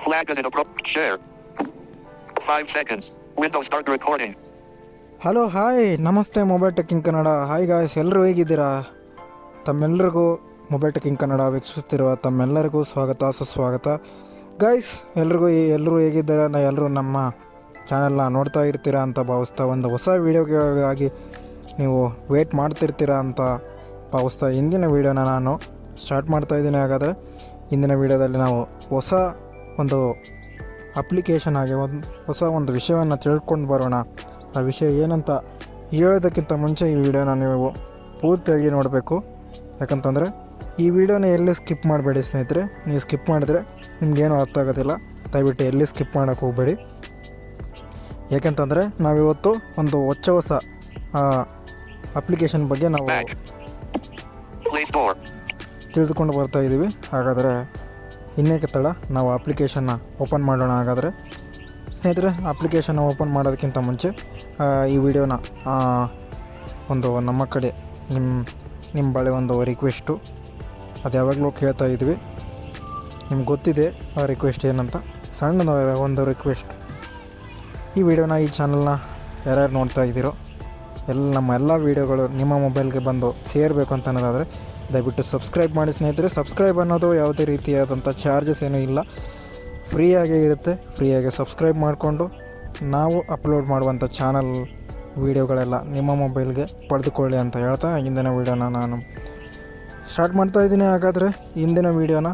Flag is in share. 5 seconds. Windows start recording. Hello hi ನಮಸ್ತೆ mobile ಟೆಕ್ಕಿಂಗ್ Kannada. Hi guys, ಎಲ್ಲರೂ ಹೇಗಿದ್ದೀರಾ? ತಮ್ಮೆಲ್ಲರಿಗೂ mobile ಟೆಕ್ಕಿಂಗ್ Kannada ವೀಕ್ಷಿಸ್ತಿರುವ ತಮ್ಮೆಲ್ಲರಿಗೂ ಸ್ವಾಗತ ಸುಸ್ವಾಗತ. ಗಾಯ್ಸ್, ಎಲ್ಲರೂ ಹೇಗಿದ್ದೀರಾ? ಎಲ್ಲರೂ ನಮ್ಮ ಚಾನಲ್ನ ನೋಡ್ತಾ ಇರ್ತೀರಾ ಅಂತ ಭಾವಿಸ್ತಾ, ಒಂದು ಹೊಸ ವೀಡಿಯೋಗಾಗಿ ನೀವು ವೇಟ್ ಮಾಡ್ತಿರ್ತೀರಾ ಅಂತ ಭಾವಿಸ್ತಾ ಇಂದಿನ ವೀಡಿಯೋನ ನಾನು ಸ್ಟಾರ್ಟ್ ಮಾಡ್ತಾಯಿದ್ದೀನಿ. ಹಾಗಾದರೆ ಇಂದಿನ ವೀಡಿಯೋದಲ್ಲಿ ನಾವು ಹೊಸ ಒಂದು ಅಪ್ಲಿಕೇಶನ್ ಆಗಿ ಹೊಸ ಒಂದು ವಿಷಯವನ್ನು ತಿಳ್ಕೊಂಡು ಬರೋಣ. ಆ ವಿಷಯ ಏನಂತ ಹೇಳೋದಕ್ಕಿಂತ ಮುಂಚೆ ಈ ವಿಡಿಯೋನ ನೀವು ಪೂರ್ತಿಯಾಗಿ ನೋಡಬೇಕು. ಯಾಕಂತಂದರೆ ಈ ವಿಡಿಯೋನ ಎಲ್ಲಿ ಸ್ಕಿಪ್ ಮಾಡಬೇಡಿ ಸ್ನೇಹಿತರೆ. ನೀವು ಸ್ಕಿಪ್ ಮಾಡಿದ್ರೆ ನಿಮಗೇನು ಅರ್ಥ ಆಗೋದಿಲ್ಲ. ದಯವಿಟ್ಟು ಎಲ್ಲಿ ಸ್ಕಿಪ್ ಮಾಡೋಕ್ಕೆ ಹೋಗಬೇಡಿ. ಯಾಕೆಂತಂದರೆ ನಾವಿವತ್ತು ಒಂದು ಹೊಸ ಅಪ್ಲಿಕೇಶನ್ ಬಗ್ಗೆ ನಾವು ತಿಳಿದುಕೊಂಡು ಬರ್ತಾಯಿದ್ದೀವಿ. ಹಾಗಾದರೆ ಇನ್ನೇಕೆ ತಡ, ನಾವು ಅಪ್ಲಿಕೇಶನ್ನ ಓಪನ್ ಮಾಡೋಣ. ಹಾಗಾದರೆ ಸ್ನೇಹಿತರೆ, ಅಪ್ಲಿಕೇಶನ್ನ ಓಪನ್ ಮಾಡೋದಕ್ಕಿಂತ ಮುಂಚೆ ಈ ವಿಡಿಯೋನ ಒಂದು ನಮ್ಮ ಕಡೆ ನಿಮ್ಮ ಬಳಿ ಒಂದು ರಿಕ್ವೆಸ್ಟು, ಅದು ಯಾವಾಗಲೂ ಕೇಳ್ತಾ ಇದ್ವಿ. ನಿಮ್ಗೆ ಗೊತ್ತಿದೆ ಆ ರಿಕ್ವೆಸ್ಟ್ ಏನಂತ. ಸಣ್ಣದ ಒಂದು ರಿಕ್ವೆಸ್ಟ್, ಈ ವಿಡಿಯೋನ ಈ ಚಾನಲ್ನ ಯಾರ್ಯಾರು ನೋಡ್ತಾ ಇದ್ದೀರೋ ನಮ್ಮ ಎಲ್ಲ ವೀಡಿಯೋಗಳು ನಿಮ್ಮ ಮೊಬೈಲ್ಗೆ ಬಂದು ಸೇರಬೇಕು ಅಂತ ಅನ್ನೋದಾದರೆ ದಯವಿಟ್ಟು ಸಬ್ಸ್ಕ್ರೈಬ್ ಮಾಡಿ ಸ್ನೇಹಿತರೆ. ಸಬ್ಸ್ಕ್ರೈಬ್ ಅನ್ನೋದು ಯಾವುದೇ ರೀತಿಯಾದಂಥ ಚಾರ್ಜಸ್ ಏನೂ ಇಲ್ಲ, ಫ್ರೀಯಾಗೇ ಇರುತ್ತೆ. ಫ್ರೀಯಾಗಿ ಸಬ್ಸ್ಕ್ರೈಬ್ ಮಾಡಿಕೊಂಡು ನಾವು ಅಪ್ಲೋಡ್ ಮಾಡುವಂಥ ಚಾನಲ್ ವೀಡಿಯೋಗಳೆಲ್ಲ ನಿಮ್ಮ ಮೊಬೈಲ್ಗೆ ಪಡೆದುಕೊಳ್ಳಿ ಅಂತ ಹೇಳ್ತಾ ಇಂದಿನ ವೀಡಿಯೋನ ನಾನು ಸ್ಟಾರ್ಟ್ ಮಾಡ್ತಾಯಿದ್ದೀನಿ. ಹಾಗಾದರೆ ಇಂದಿನ ವೀಡಿಯೋನ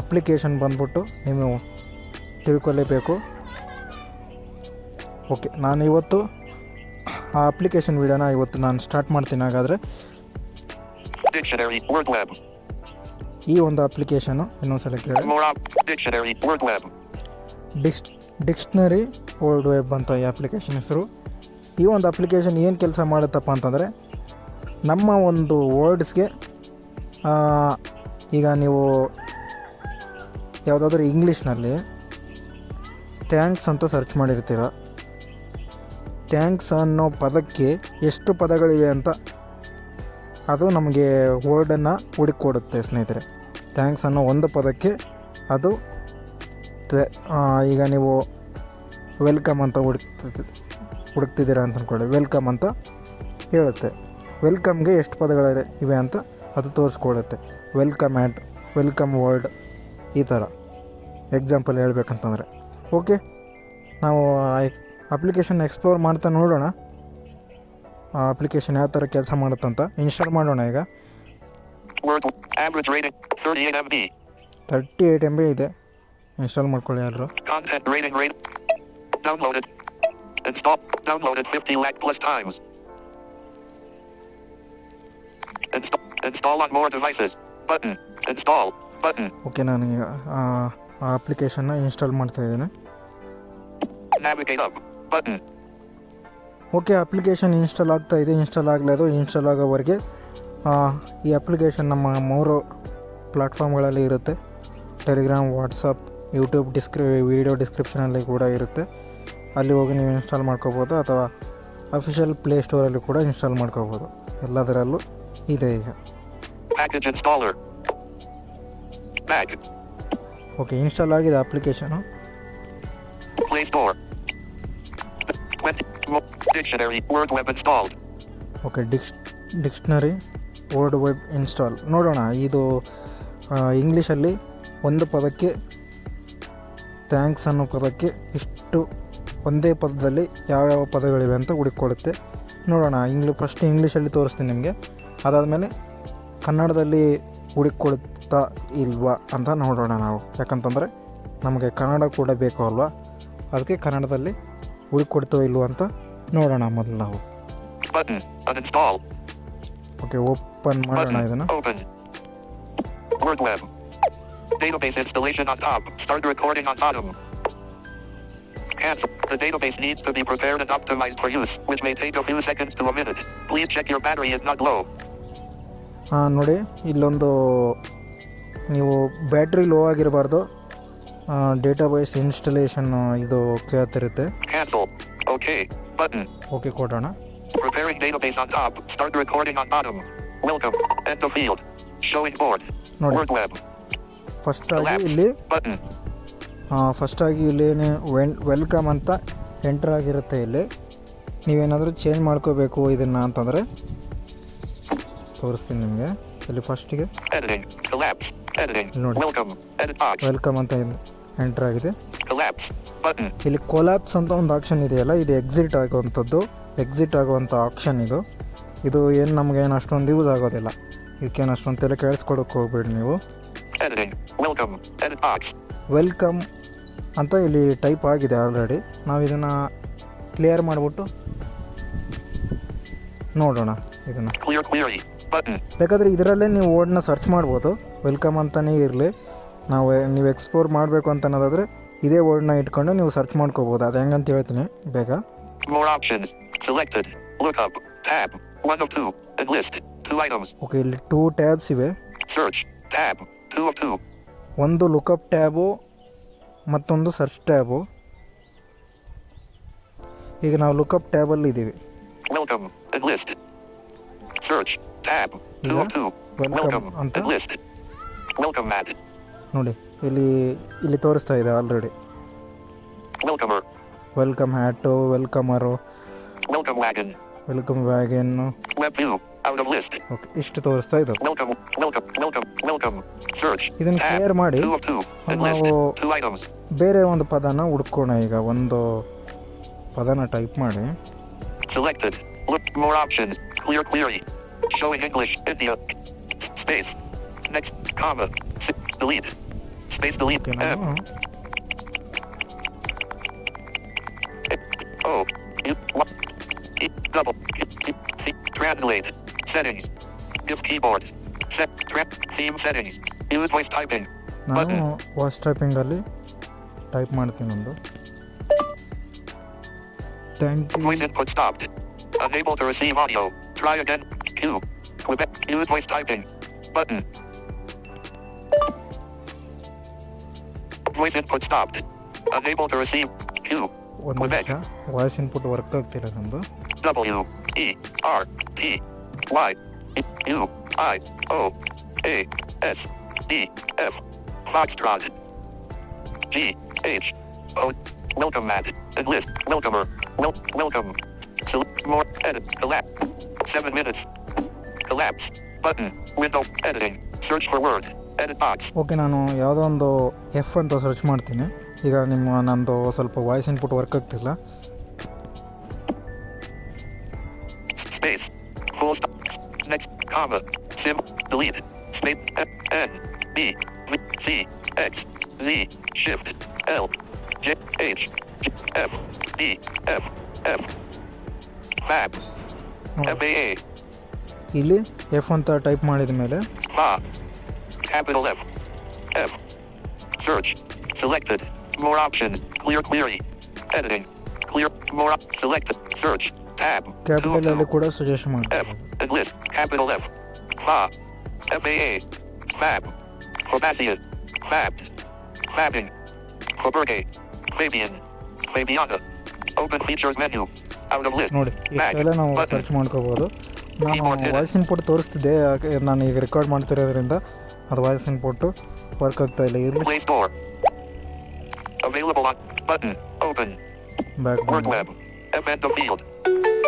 ಅಪ್ಲಿಕೇಶನ್ ಬಂದ್ಬಿಟ್ಟು ನೀವು ತಿಳ್ಕೊಳ್ಳೇಬೇಕು. ಓಕೆ, ನಾನು ಇವತ್ತು ಆ ಅಪ್ಲಿಕೇಶನ್ ವೀಡಿಯೋನ ಇವತ್ತು ನಾನು ಸ್ಟಾರ್ಟ್ ಮಾಡ್ತೀನಿ. ಹಾಗಾದರೆ Dictionary, Word Web. ಈ ಒಂದು ಅಪ್ಲಿಕೇಶನು ಇನ್ನೊಂದ್ಸಲ ಕೇಳಿ, Dictionary, Word Web. Dictionary world web ಅಂತ ಈ ಅಪ್ಲಿಕೇಶನ್ ಹೆಸರು. ಈ ಒಂದು ಅಪ್ಲಿಕೇಶನ್ ಏನು ಕೆಲಸ ಮಾಡುತ್ತಪ್ಪ ಅಂತಂದರೆ, ನಮ್ಮ ಒಂದು ವರ್ಡ್ಸ್ಗೆ ಈಗ ನೀವು ಯಾವುದಾದ್ರೂ ಇಂಗ್ಲೀಷ್ನಲ್ಲಿ ಥ್ಯಾಂಕ್ಸ್ ಅಂತ ಸರ್ಚ್ ಮಾಡಿರ್ತೀರ. ಥ್ಯಾಂಕ್ಸ್ ಅನ್ನೋ ಪದಕ್ಕೆ ಎಷ್ಟು ಪದಗಳಿವೆ ಅಂತ ಅದು ನಮಗೆ ವರ್ಡನ್ನು ಹುಡುಕಿಕೊಡುತ್ತೆ ಸ್ನೇಹಿತರೆ. ಥ್ಯಾಂಕ್ಸ್ ಅನ್ನೋ ಒಂದು ಪದಕ್ಕೆ ಅದು ಈಗ ನೀವು ವೆಲ್ಕಮ್ ಅಂತ ಹುಡುಕ್ತಿದ್ದೀರಾ ಅಂತ ಅಂದ್ಕೊಳ್ಳಿ. ವೆಲ್ಕಮ್ ಅಂತ ಹೇಳುತ್ತೆ. ವೆಲ್ಕಮ್ಗೆ ಎಷ್ಟು ಪದಗಳಿವೆ ಅಂತ ಅದು ತೋರಿಸ್ಕೊಡುತ್ತೆ. ವೆಲ್ಕಮ್ ವರ್ಡ್, ಈ ಥರ ಎಕ್ಸಾಂಪಲ್ ಹೇಳ್ಬೇಕಂತಂದರೆ. ಓಕೆ, ನಾವು ಅಪ್ಲಿಕೇಶನ್ ಎಕ್ಸ್ಪ್ಲೋರ್ ಮಾಡ್ತಾ ನೋಡೋಣ ಆ ಅಪ್ಲಿಕೇಶನ್ ಯಾವ ಥರ ಕೆಲಸ ಮಾಡುತ್ತಂತ. ಇನ್ಸ್ಟಾಲ್ ಮಾಡೋಣ. ಈಗ 38 MB ಇದೆ. ಇನ್ಸ್ಟಾಲ್ ಮಾಡ್ಕೊಳ್ಳಿ ಎಲ್ಲರೂ. Downloaded 50 lakh plus times. Install on more devices. Button. Install. Button. Okay, ನಾನು ಈಗ ಆ ಅಪ್ಲಿಕೇಶನ್ನ ಇನ್ಸ್ಟಾಲ್ ಮಾಡ್ತಾ ಇದ್ದೀನಿ. Navigate up. Button. Okay, application install ಆಗ್ತಾ ಇದೆ. ಇನ್ಸ್ಟಾಲ್ ಆಗలేదు. ಇನ್ಸ್ಟಾಲ್ ಆಗೋವರೆಗೆ ಈ ಅಪ್ಲಿಕೇಶನ್ ನಮ್ಮ 3 ಪ್ಲ್ಯಾಟ್ಫಾರ್ಮ್ಗಳಲ್ಲಿ ಇರುತ್ತೆ. ಟೆಲಿಗ್ರಾಮ್, ವಾಟ್ಸಪ್, ಯೂಟ್ಯೂಬ್ ವಿಡಿಯೋ ಡಿಸ್ಕ್ರಿಪ್ಷನಲ್ಲಿ ಕೂಡ ಇರುತ್ತೆ. ಅಲ್ಲಿ ಹೋಗಿ ನೀವು ಇನ್ಸ್ಟಾಲ್ ಮಾಡ್ಕೋಬೋದು, ಅಥವಾ ಅಫಿಷಿಯಲ್ ಪ್ಲೇಸ್ಟೋರಲ್ಲಿ ಕೂಡ ಇನ್ಸ್ಟಾಲ್ ಮಾಡ್ಕೋಬೋದು. ಎಲ್ಲದರಲ್ಲೂ ಇದೆ ಈಗ. Package installer. Bag. Okay, install ಆಗಿದೆ application. Play Store. Dictionary, Word Web installed. Okay, dictionary word web install. ನೋಡೋಣ, ಇದು ಇಂಗ್ಲೀಷಲ್ಲಿ ಒಂದು ಪದಕ್ಕೆ, ಥ್ಯಾಂಕ್ಸ್ ಅನ್ನೋ ಪದಕ್ಕೆ ಇಷ್ಟು ಒಂದೇ ಪದದಲ್ಲಿ ಯಾವ್ಯಾವ ಪದಗಳಿವೆ ಅಂತ ಹುಡುಕಿಕೊಡುತ್ತೆ. ನೋಡೋಣ. ಫಸ್ಟ್ ಇಂಗ್ಲೀಷಲ್ಲಿ ತೋರಿಸ್ತೀನಿ ನಿಮಗೆ, ಅದಾದಮೇಲೆ ಕನ್ನಡದಲ್ಲಿ ಹುಡುಕಿಕೊಡುತ್ತಾ ಇಲ್ವಾ ಅಂತ ನೋಡೋಣ ನಾವು. ಯಾಕಂತಂದರೆ ನಮಗೆ ಕನ್ನಡ ಕೂಡ ಬೇಕು ಅಲ್ವಾ, ಅದಕ್ಕೆ ಕನ್ನಡದಲ್ಲಿ ಹುಡುಕಿಕೊಡ್ತೋ ಇಲ್ವೋ ಅಂತ ನೋಡೋಣ ಮೊದಲು ನಾವು. ಓಕೆ, ಓಪನ್ ಮಾಡೋಣ ಇದನ್ನು. Word Web. Database installation on top. Start recording on bottom. Cancel. The database needs to be prepared and optimized for use, which may take a few seconds to a minute. Please check your battery is not low. ನೋಡಿ, ಇಲ್ಲೊಂದು ನೀವು battery low ಆಗಿರಬಾರ್ದು. Database installation ಇದು ಕೇಳ್ತಿರುತ್ತೆ. Cancel. Okay. Button. Okay ಕೊಡೋಣ. Preparing database on top. Start recording on bottom. Welcome. Enter field. Showing board. ನೋಡಿ, Word Web. First ಆಗಿ ಇಲ್ಲಿ ಫಸ್ಟಾಗಿ ಇಲ್ಲಿ welcome ಅಂತ ಎಂಟರ್ ಆಗಿರುತ್ತೆ. ಇಲ್ಲಿ ನೀವೇನಾದರೂ ಚೇಂಜ್ ಮಾಡ್ಕೋಬೇಕು ಇದನ್ನು ಅಂತಂದರೆ ತೋರಿಸ್ತೀನಿ ನಿಮಗೆ. ಇಲ್ಲಿ ಫಸ್ಟಿಗೆ Editing. Collapse. Editing. ನೋಡಿ Welcome. Edit box. ವೆಲ್ಕಮ್ ಅಂತ ಎಂಟರ್ ಆಗಿದೆ. Collapse. Button. ಇಲ್ಲಿ ಕೊಲ್ಯಾಪ್ಸ್ ಅಂತ ಒಂದು ಆಪ್ಷನ್ ಇದೆಯಲ್ಲ, ಇದು ಎಕ್ಸಿಟ್ ಆಗುವಂಥದ್ದು. ಎಕ್ಸಿಟ್ ಆಗುವಂಥ ಆಪ್ಷನ್ ಇದು ಏನು ನಮಗೇನು ಅಷ್ಟೊಂದು ಯೂಸ್ ಆಗೋದಿಲ್ಲ. ಇದಕ್ಕೇನು ಅಷ್ಟೊಂದು ತಲೆ ಕೇಳಿಸ್ಕೊಡೋಕೆ ಹೋಗ್ಬೇಡಿ ನೀವು. Editing. Welcome. Edit box. Welcome ಅಂತ ಇಲ್ಲಿ ಟೈಪ್ ಆಗಿದೆ ಆಲ್ರೆಡಿ. ನಾವು ಇದನ್ನು ಕ್ಲಿಯರ್ ಮಾಡಿಬಿಟ್ಟು ನೋಡೋಣ ಇದನ್ನು. Clear query. Button. ಬೇಕಾದರೆ ಇದರಲ್ಲೇ ನೀವು ವರ್ಡ್ನ ಸರ್ಚ್ ಮಾಡ್ಬೋದು. ವೆಲ್ಕಮ್ ಅಂತಲೇ ಇರಲಿ. ನೀವು ಎಕ್ಸ್ಪ್ಲೋರ್ ಮಾಡಬೇಕು ಅಂತ ಅನ್ನೋದಾದರೆ ಇದೇ ವರ್ಡ್ನ ಇಟ್ಕೊಂಡು ನೀವು ಸರ್ಚ್ ಮಾಡ್ಕೋಬೋದು. ಅದು ಹೆಂಗಂತ ಹೇಳ್ತೀನಿ ಬೇಗ. More options. Selected. Lookup. Tab. 1 of 2. And list. 2 items. Okay, ಇಲ್ಲಿ 2 ಟ್ಯಾಬ್ಸ್ ಇವೆ. Search. Tab. 2 of 2. ಒಂದು ಲುಕಪ್ ಟ್ಯಾಬು ಮತ್ತೊಂದು ಸರ್ಚ್ ಟ್ಯಾಬು. ಈಗ ನಾವು ಲುಕಪ್ ಟ್ಯಾಬಲ್ಲಿ ಇದ್ದೀವಿ. Welcome. And list. Search. Tab. 2 of 2. Welcome ಅಂತ And list. Welcome mat. ನೋಡಿ ಇಲ್ಲಿ ತೋರಿಸ್ತಾ ಇದೆ already. Welcomer. Welcome hat, welcomer, Welcome wagon. Welcome wagon. Web view. Out of list. Okay, ಇಷ್ಟು ತೋರಿಸ್ತಾ ಇದ್ದು. Welcome. Welcome. Welcome. Welcome. Search. ಇದನ್ನು Tab. Clear ಮಾಡಿ 2 of 2. And list. ನಾವು 2 items. ಬೇರೆ ಒಂದು ಪದನ ಹುಡ್ಕೋಣ. ಈಗ ಒಂದು ಪದನ ಟೈಪ್ ಮಾಡಿ. Selected. Look. More options. Clear query. Showing English. India. Space. Next. Comma. Delete. Space delete. Okay, M. ನಾನು O. U. E. Double. C. Translate. Settings. Give keyboard. Set. Theme settings. Use voice typing. ನಾನು Button. Voice ಟೈಪಿಂಗಲ್ಲಿ type ಮಾಡ್ತೀನಿ ಒಂದು. Thank you. Voice input stopped. Unable to receive audio. Try again. Q. Quebec. Use voice typing. Button. Voice input stopped. Unable to receive. Q. ಒಂದು Quebec. ನಿಮಿಷ, voice input work ಆಗ್ತಿಲ್ಲ ನಮ್ಮದು. W. E. R. T. Y. U. I. O. A. S. D. F. Foxtrot. G. H. O. Welcome mat. And list. Welcomer. Welcome. Select more. Edit. Collapse. 7 minutes. Collapse. Button. Window. Editing. Search for word. Edit box. Okay, ನಾನು ಯಾವುದೋ ಒಂದು F ಅಂತ search ಮಾಡ್ತೀನಿ. ಈಗ ನಂದು ಸ್ವಲ್ಪ voice input work ಆಗ್ತಿಲ್ಲ. Space. Full stop. Next. Comma. Sim. Delete. Space. N. B. V. C. X. Z. Shift. L. J. H. F. D. F. F. Fab. FAA. ಇಲ್ಲಿ ಎಫ್ ಅಂತ ಟೈಪ್ ಮಾಡಿದ ಮೇಲೆ Fa. Capital F. F. Search. Selected. More options. Clear query. Editing. Clear. More. Selected. Search. Tab. 2 of capital 2. ಅಲ್ಲಿ ಕೂಡ suggest F. ಮಾಡ್ತೀನಿ. And list. Capital F. Fa. FAA. Fab. Fabacian. Fabbed. Fabbing. Faberge. Fabian. Fabiana. Open features menu. Out of list. ನೋಡಿ, ಇಷ್ಟೆಲ್ಲ ನಾವು search ಮಾಡ್ಕೋಬೋದು. ನಾನು voice input ತೋರಿಸ್ತಿದ್ದೆ, ನಾನು ಈಗ ರೆಕಾರ್ಡ್ ಮಾಡ್ತಿರೋದ್ರಿಂದ ಅದು ವಾಯ್ಸ್ ಇನ್ಪುಟ್ಟು ವರ್ಕ್ ಆಗ್ತಾ ಇಲ್ಲ. ಇರಲಿ, Play Store. Available on button. Open. Back Word web. F end of field.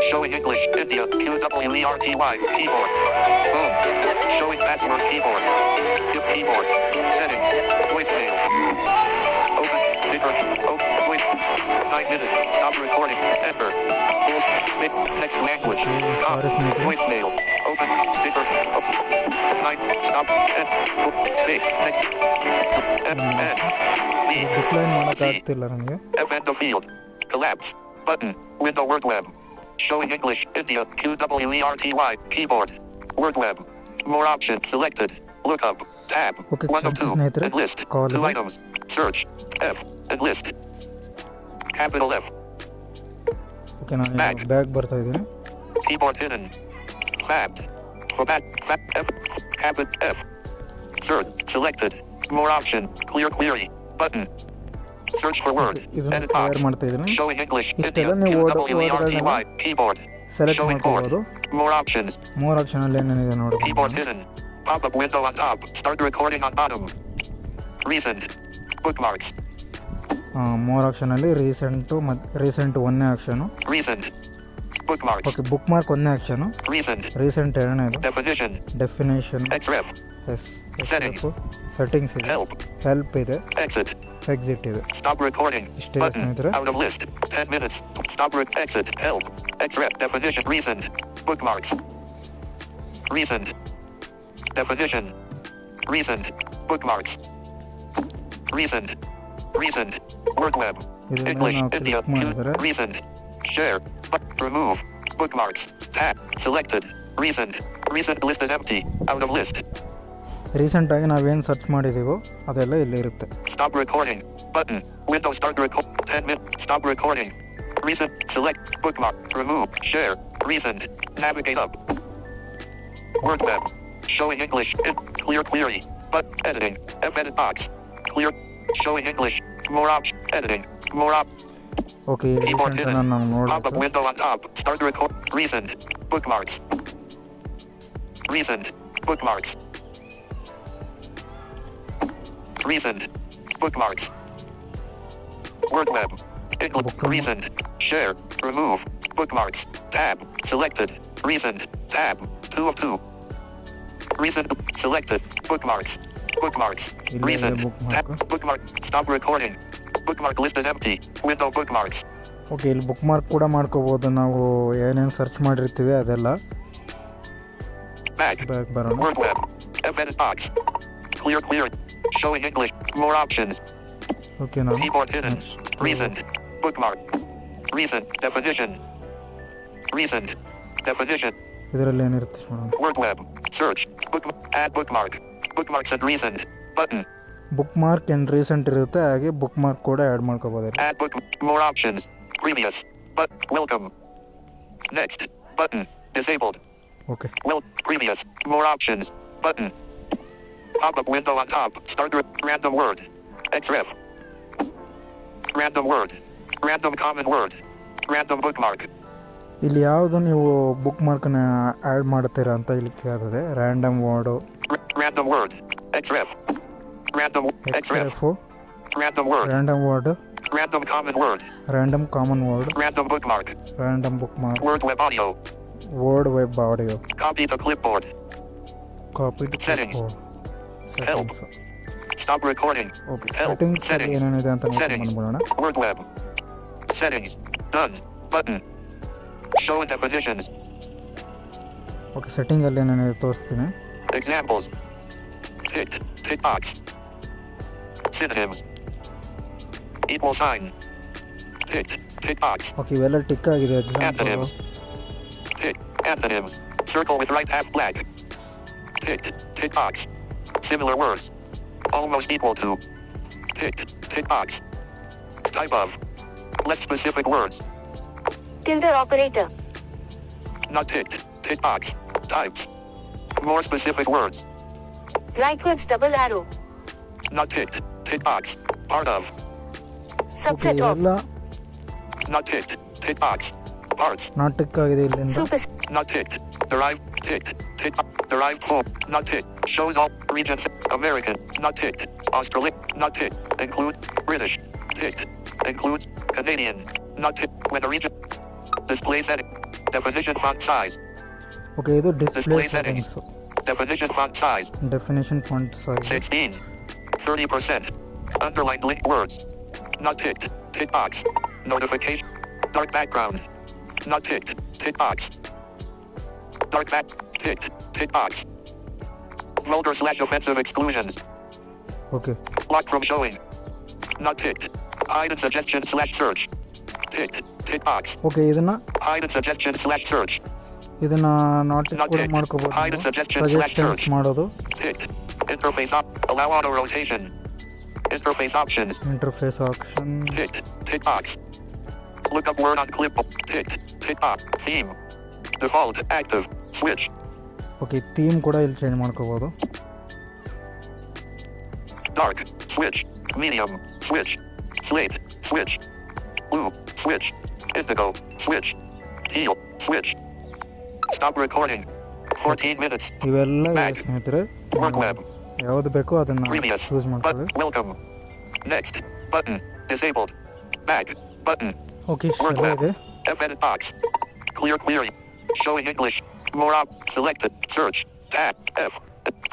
Showing English. India. QWERTY. Keyboard. Home. Showing password keyboard. Give keyboard. Settings. Voicemail. Open. Sticker. Open. Voice. 9 minutes. Stop recording. Enter. Full. Next language. Voicemail. Open. Sticker. Open. 9. Stop. Stay. Next. F. N. B. Decline ಮಾಡೋಕ್ಕಾಗ್ತಿಲ್ಲ ನನಗೆ. F end of field. Collapse. Button. Window word web. Showing English. India. QWERTY. Keyboard. Word web. More options selected. Look up. Tab. Okay, 1 of 2. ಸ್ನೇಹಿತರೆ, And list. call 2 ಇದೆ. items. Search. F. And list. Capital F. Okay, ನಾನು bag ಬರ್ತಾ ಇದ್ದೀನಿ. Keyboard hidden. Fabbed. Format. F. Habit F. Search. Selected. More option. Clear query. Button. Search for word. ಇದನ್ನು Edit box. Clear ಮಾಡ್ತಾ ಇದ್ದೀನಿ. Showing English. India. ಇಷ್ಟೆಲ್ಲ ನೀವು QWERTY. Keyboard. Select Showing board. ಮಾಡ್ಕೋಬೋದು. More options. ಮೂರು ಆಪ್ಷನಲ್ಲಿ ಏನೇನಿದೆ ನೋಡಿ. Keyboard hidden. Pop-up window on top. Start recording on bottom. Recent. Bookmarks. More ಆಪ್ಷನಲ್ಲಿ ರೀಸೆಂಟ್ ಒಂದನೇ option. Recent. Bookmarks. Okay, bookmark ಒಂದನೇ ಆಪ್ಷನು. Recent. ರೀಸೆಂಟ್ ಎರಡನೇದು. Definition. Definition. Xref. S. Settings. Settings ಇದೆ. Help. Help ಇದೆ. Exit. Exit ಇದೆ. Stop recording. ಇಷ್ಟೇ Button. ಸ್ನೇಹಿತರೆ. Out of list. 10 minutes. Stop exit. Help. Xref. Definition. Recent. Bookmarks. Recent. Definition. Recent. Bookmarks. Recent. Recent. Word web. ಇದನ್ನ English. ನಾವು India. Click ಮಾಡಿದರೆ Recent. Share. Remove. Bookmarks. Tab. Selected. Recent. Recent list is empty. Out of list. ರೀಸೆಂಟಾಗಿ ನಾವೇನು search ಮಾಡಿದ್ದೀವೋ ಅದೆಲ್ಲ ಇಲ್ಲಿ ಇರುತ್ತೆ. Stop recording. Button. Windows start record. 10 minutes. Stop recording. Recent. Select. Bookmark. Remove. Share. Recent. Navigate up. Word web. Showing English. Clear query. But editing. Edit box. Clear. Showing English. More option. Editing. More op. Okay, Keyboard ರೀಸೆಂಟನ್ನು hidden. ನಾವು Pop-up ನೋಡಬೇಕು. window on top. Start record. Recent. Bookmarks. Recent. Bookmarks. Recent. Bookmarks. Word web. English. Bookmark. Recent. Share. Remove. Bookmarks. Tab. Selected. Recent. Tab. 2 of 2. Recent. Selected. Bookmarks. Bookmarks. Illa ide Recent. bookmark. Tab. Bookmark. Stop recording. Bookmark list is empty. Window bookmarks. Okay, ಇಲ್ಲಿ book mark ಕೂಡ ಮಾಡ್ಕೋಬೋದು. ನಾವು ಏನೇನು search ಮಾಡಿರ್ತೀವಿ ಅದೆಲ್ಲ. Back. Back ಬರೋಣ. Word web. Edit box. Clear clear. Showing English. More options. Okay, ನಾವು Keyboard hidden. next. Recent. Bookmark. Recent. Definition. Recent. Definition. ಇದರಲ್ಲಿ ಏನಿರುತ್ತೆ ನೋಡೋಣ. Word web. Search. Add bookmark. Bookmarks and recent. Button. Book mark ಏನು recent ಇರುತ್ತೆ, ಹಾಗೆ book mark ಕೂಡ add ಮಾಡ್ಕೋಬೋದು. Add book. More options. Previous. But welcome. Next. Button. Disabled. Okay, Previous. More options. Button. Pop-up window on top. Start random word. Xref. Random word. Random common word. Random bookmark. ಇಲ್ಲಿ ಯಾವುದು ನೀವು book ಮಾರ್ಕನ್ನ add ಮಾಡ್ತೀರಾ ಅಂತ ಇಲ್ಲಿ ಕೇಳ್ತದೆ. Random word, Random word. Xref. Random Xref. X F, Random word. Random word, Random common word. Random common word, Random bookmark. Random bookmark, Word web audio. Word web audio, Copy to clipboard. Copy to Settings. Settings. Stop recording. Okay, Help. Settings Settings. ಏನೇನಿದೆ ಅಂತ ನೋಡ್ಕೊಂಡು Settings. ಬಂದ್ಬಿಡೋಣ. Word web. Settings. Done. Button. Show definitions. Okay, ಸೆಟ್ಟಿಂಗಲ್ಲಿ ಏನೇನಿದೆ ತೋರಿಸ್ತೀನಿ. Examples. Tick. Tick box. Synonyms. Equal sign. Tick. Tick box. Okay, ಇವೆಲ್ಲ tick ಆಗಿದೆ. Example Antonyms. Tick. Antonyms. Circle with right half flag. Tick. Tick box. Similar words. Almost equal to. Tick. Tick box. Type of. Less specific words. Tilde operator. Not ticked. Tick box. Types. More specific words. Rightwards double arrow. Not ticked. Tick box. Part of. Okay, Subset of. ಇವೆಲ್ಲ Not ticked. Tick box. Parts. Not tick ಆಗಿದೆ ಇಲ್ಲಿಂದ. Super. Not ticked. Derived. Ticked. Tick. Derived form. Not ticked. Shows all regions. American. Not ticked. Australian. Not ticked. Include. British. Ticked. Includes. Canadian. Not ticked. When a region. Display setting. Definition font size. Okay, ಇದು display Display settings. Settings. Definition font size. Definition font size 16. 30%. Underlined linked words. Not ticked. Tick box. Notification. Dark background. Not ticked. Tick box. Dark back. Ticked. Tick box. Vulgar/offensive exclusions. Okay, Lock from showing. Not ticked. Hide and suggestion/search. Ticked. Tick box. Okay, ಇದನ್ನ Hide and suggestion/search. Not tick Not ಕೂಡ ticked. ಮಾಡ್ಕೋಬೋದು. Hide and suggestions/search. Suggestions ಮಾಡೋದು. Ticked. Interface allow auto rotation. Interface options. Interface option. Ticked. Tick box. Look up word on clipboard. Ticked. Tick box. Theme. Default. Active. Switch. Okay, theme ಕೂಡ ಇಲ್ಲಿ change ಮಾಡ್ಕೋಬೋದು. Dark. Switch. Medium. Switch. Slate. Switch. Blue. Switch. Indigo. Switch. Teal. Switch. Stop recording. 14 minutes. ಇವೆಲ್ಲ ಇದೆ Back. ಸ್ನೇಹಿತರೆ. Word web. ಯಾವುದು ಬೇಕೋ ಅದನ್ನು Previous. Choose ಮಾಡ್ಕೊಳ್ಳಿ. But welcome. Next. Button. Disabled. Back. Button. Okay ಇಷ್ಟೆಲ್ಲ ಇದೆ. F edit box. Clear query. Showing English. More selected. Search. Tab. F.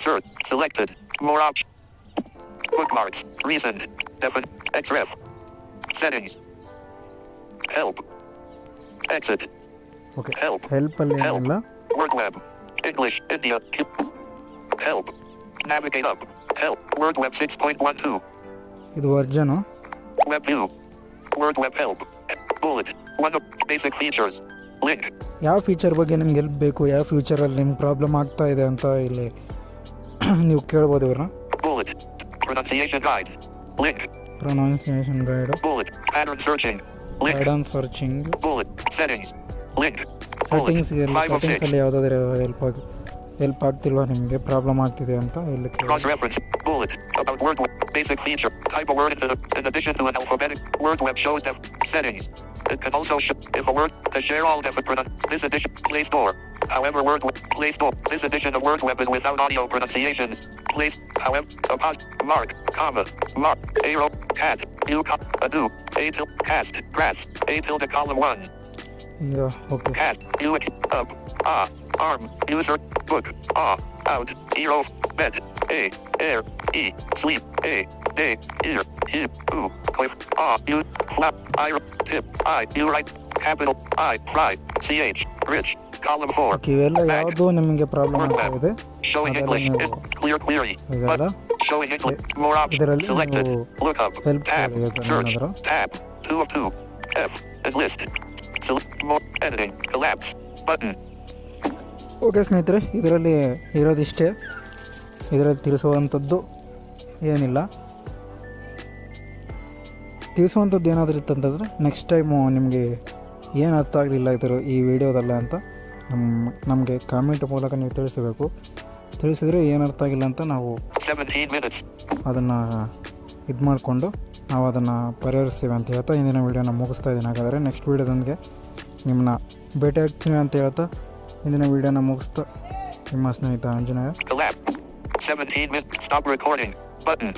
Search. Selected. More options. Bookmarks. Recent. Xref. Settings. Help. Exit. Okay Help. ಹೆಲ್ಪಲ್ಲಿ ಏನಿಲ್ಲ. Word web. English. India. Help. Navigate up. Help. Word web 6.12. ಇದು ವರ್ಜನು. Web view. Word web help. Bullet. One of basic features. Link. ಯಾವ feature ಬಗ್ಗೆ ನಿಮ್ಗೆ help ಬೇಕು, ಯಾವ ಫ್ಯೂಚರಲ್ಲಿ ನಿಮ್ಗೆ problem ಆಗ್ತಾ ಇದೆ ಅಂತ ಇಲ್ಲಿ ನೀವು ಕೇಳ್ಬೋದು ಇವ್ರನ್ನ. Bullet. Pronunciation guide. Link. Pronunciation guide, Bullet. Pattern searching. Link. Pattern searching, Bullet. Settings. Link. Bullet. ಸೆಟ್ಟಿಂಗ್ಸ್ಗೆಲ್ಲ 5 of 6. ಸೆಟ್ಟಿಂಗ್ಸಲ್ಲಿ ಯಾವುದಾದ್ರೂ ಹೆಲ್ಪ್ ಆಗ್ತಿಲ್ವಾ, ನಿಮಗೆ ಪ್ರಾಬ್ಲಮ್ ಆಗ್ತಿದೆ ಅಂತ ಇಲ್ಲಿ ಕೇಳಿ. Cross-reference. Bullet. About word web. Basic feature. Type a word in addition to an alphabetic. Word web shows settings. It can also show if a word to share all this edition. Play Store. However, Play Store. This edition of Word Web is without audio pronunciations. Place. However, mark, comma, mark, arrow, cat, you, ado, a tilde, cast, grass, a tilde, column 1. ಈಗ okay Cast, you, up, arm, user, book, out, hero, bed, air, sleep, day, ear, hip, cliff, you, flap, tip, you write, capital, fry, ch, rich, column 4. Okay ಇವೆಲ್ಲ ಯಾವುದು ನಿಮಗೆ problem ಆಗ್ತಾ ಇದೆ Showing ಅದೆಲ್ಲ English, ನೀವು clear query, ಇದೆಲ್ಲ showing English, more options, ಇದರಲ್ಲಿ selected, ನೀವು look up, help tab, search, ಏನಾದರೂ tab, 2 of 2, F, enlist, select, more, editing, collapse, button. Okay ಸ್ನೇಹಿತರೆ, ಇದರಲ್ಲಿ ಇರೋದಿಷ್ಟೇ. ಇದರಲ್ಲಿ ತಿಳಿಸುವಂಥದ್ದು ಏನಿಲ್ಲ. ತಿಳಿಸುವಂಥದ್ದು ಏನಾದರೂ ಇತ್ತಂತಂದರೆ ನೆಕ್ಸ್ಟ್ ಟೈಮು ನಿಮಗೆ ಏನು ಅರ್ಥ ಆಗಲಿಲ್ಲ ಈ ವಿಡಿಯೋದಲ್ಲ ಅಂತ ನಮಗೆ ಕಾಮೆಂಟ್ ಮೂಲಕ ನೀವು ತಿಳಿಸಬೇಕು. ತಿಳಿಸಿದರೆ ಏನು ಅರ್ಥ ಆಗಿಲ್ಲ ಅಂತ ನಾವು 17 minutes. ಅದನ್ನು ಇದು ಮಾಡಿಕೊಂಡು ನಾವು ಅದನ್ನು ಪರಿಹರಿಸ್ತೀವಿ ಅಂತ ಹೇಳ್ತಾ ಇಂದಿನ ವೀಡಿಯೋನ ಮುಗಿಸ್ತಾ ಇದ್ದೀನಿ. ಹಾಗಾದರೆ ನೆಕ್ಸ್ಟ್ ವೀಡಿಯೋದೊಂದಿಗೆ ನಿಮ್ಮನ್ನ ಭೇಟಿ ಆಗ್ತೀನಿ ಅಂತ ಹೇಳ್ತಾ ಇಂದಿನ ವೀಡಿಯೋನ ಮುಗಿಸ್ತಾ ನಿಮ್ಮ ಸ್ನೇಹಿತ Anjaneya. Collapse. 17 minutes. Stop recording. Button.